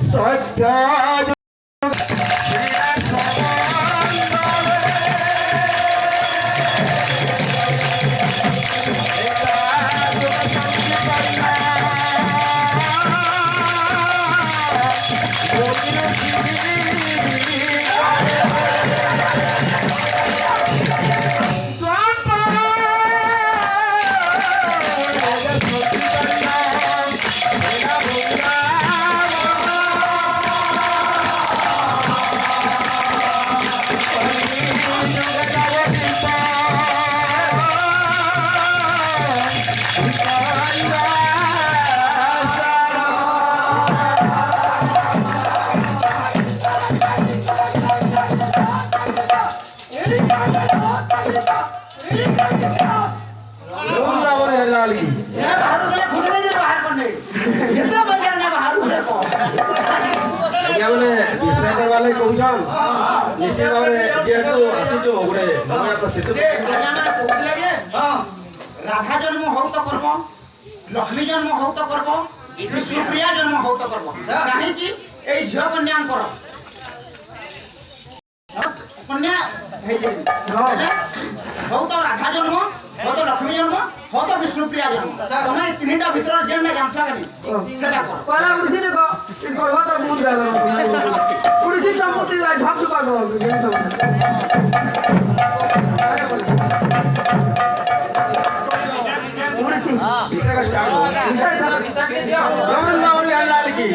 सत्य निश्चित भाव जेहेतु आसीचु गोटे नवजात शिशु राधा जन्म हो तो करब लक्ष्मी जन्म हो तो करब विष्णुप्रिया जन्म हो तो करब कहीं झील कन्या कन्या हो तो राधा जन्म हो तो लक्ष्मी जन्म हो तो विष्णुप्रिया जन्म तुम तीन भर जेना जानस सेटा कर पहला उसी ने करवा तो बहुत ज्यादा उसी संपत्ति ढक चुका दो विषय का स्टार्ट हो वृंदावन लाल की